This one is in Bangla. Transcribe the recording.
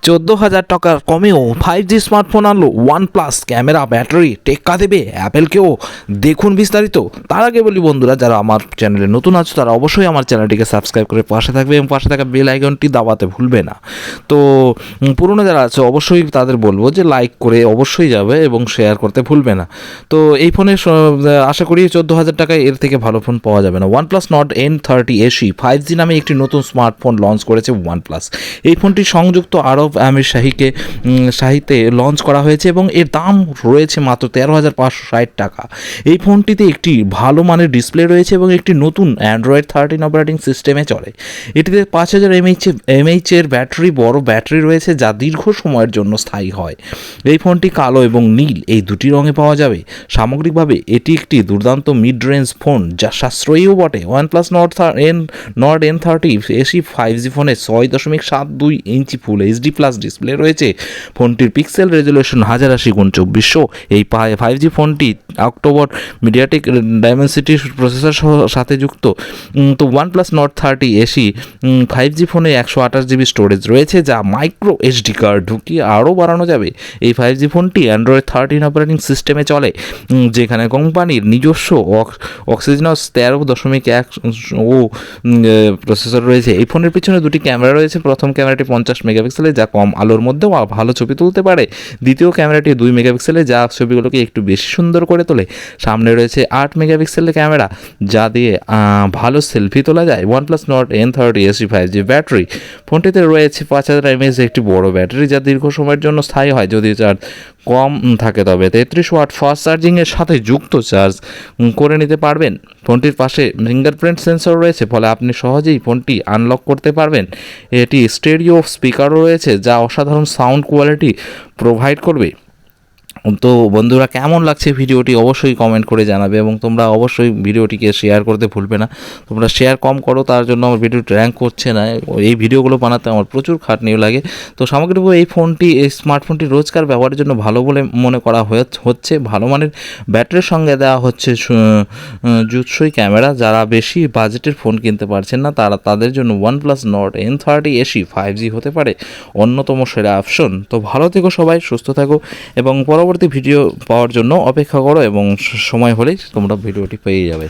14,000 টাকার কমেও 5G স্মার্টফোন আনলো OnePlus। ক্যামেরা, ব্যাটারি, টেক্কা দেবে অ্যাপেলকেও। দেখুন বিস্তারিত। তার আগে বলি বন্ধুরা, যারা আমার চ্যানেলে নতুন আছো তারা অবশ্যই আমার চ্যানেলটিকে সাবস্ক্রাইব করে পাশে থাকবে এবং পাশে থাকা বেল আইকনটি দাবাতে ভুলবে না। তো পুরনো যারা আছে অবশ্যই তাদের বলবো যে লাইক করে অবশ্যই যাবে এবং শেয়ার করতে ভুলবে না। তো এই ফোনে আশা করি 14,000 টাকায় এর থেকে ভালো ফোন পাওয়া যাবে না। OnePlus Nord N30 SE 5G নামে একটি নতুন স্মার্টফোন লঞ্চ করেছে OnePlus। এই ফোনটি সংযুক্ত আরব আমির শাহিতে লঞ্চ করা হয়েছে এবং এর দাম রয়েছে মাত্র 13,560 টাকা। এই ফোনটিতে একটি ভালো মানের ডিসপ্লে রয়েছে এবং একটি নতুন অ্যান্ড্রয়েড 13 অপারেটিং সিস্টেমে চলে। এটিতে 5000 mAh এর ব্যাটারি, বড় ব্যাটারি রয়েছে যা দীর্ঘ সময়ের জন্য স্থায়ী হয়। এই ফোনটি কালো এবং নীল এই দুটি রঙে পাওয়া যাবে। সামগ্রিকভাবে এটি একটি দুর্দান্ত মিড রেঞ্জ ফোন যা সাশ্রয়ীও বটে। OnePlus Nord N30 SE 5G ফোনে 6.72 ইঞ্চি ফুল HD প্লাস ডিসপ্লে রয়েছে। ফোনটির পিক্সেল রেজুলেশন 1080x2400। এই 5G ফোনটি অক্টোবর মিডিয়াটেক ডাইমেনসিটি প্রসেসর সাথে যুক্ত। তো OnePlus Nord 30 SE 5G ফোনে 128GB স্টোরেজ রয়েছে যা মাইক্রো SD কার্ড ঢুকিয়ে আরও বাড়ানো যাবে। এই 5G ফোনটি অ্যান্ড্রয়েড 13 অপারেটিং সিস্টেমে চলে, যেখানে কোম্পানির নিজস্ব অক্সিজেনাস 13.1 ও প্রসেসর রয়েছে। এই ফোনের পিছনে দুটি ক্যামেরা রয়েছে। প্রথম ক্যামেরাটি 50 মেগাপিক্সেলের যা কম আলোর মধ্যেও ভালো ছবি তুলতে পারে। দ্বিতীয় ক্যামেরাটি 2 মেগাপিক্সেলের যা ছবিগুলোকে একটু বেশি সুন্দর করে তোলে। সামনে রয়েছে 8 মেগাপিক্সেলের ক্যামেরা যা দিয়ে ভালো সেলফি তোলা যায়। OnePlus Nord N30 SE 5G battery. ফোনটিতে রয়েছে 5000 mAh একটি বড় ব্যাটারি যা দীর্ঘ সময়ের জন্য স্থায়ী হয় যদি চার্জ কম থাকে। তবে 33 ওয়াট ফাস্ট চার্জিংয়ের সাথে যুক্ত চার্জ করে নিতে পারবেন। ফোনটির পাশে ফিঙ্গারপ্রিন্ট সেন্সর রয়েছে, ফলে আপনি সহজেই ফোনটি আনলক করতে পারবেন। এটি স্টেরিও স্পিকারও রয়েছে যা অসাধারণ সাউন্ড কোয়ালিটি প্রোভাইড করবে। তো বন্ধুরা, কেমন লাগছে ভিডিওটি অবশ্যই কমেন্ট করে জানাবে এবং তোমরা অবশ্যই ভিডিওটিকে শেয়ার করতে ভুলবে না। তোমরা শেয়ার কম করো, তার জন্য আমার ভিডিওটি র্যাঙ্ক করছে না। এই ভিডিওগুলো বানাতে আমার প্রচুর খাটনিও লাগে। তো সামগ্রিকভাবে এই স্মার্টফোনটি রোজকার ব্যবহারের জন্য ভালো বলে মনে করা হচ্ছে। ভালো মানের ব্যাটারির সঙ্গে দেওয়া হচ্ছে জুৎসই ক্যামেরা। যারা বেশি বাজেটের ফোন কিনতে পারছেন না তাদের জন্য OnePlus Nord N30 SE 5G হতে পারে অন্যতম সেরা অপশন। তো ভালো থেকো সবাই, সুস্থ থাকো এবং পরবর্তী ভিডিও পাওয়ার জন্য অপেক্ষা করো এবং সময় হলেই তোমরা ভিডিওটি পেয়ে যাবে।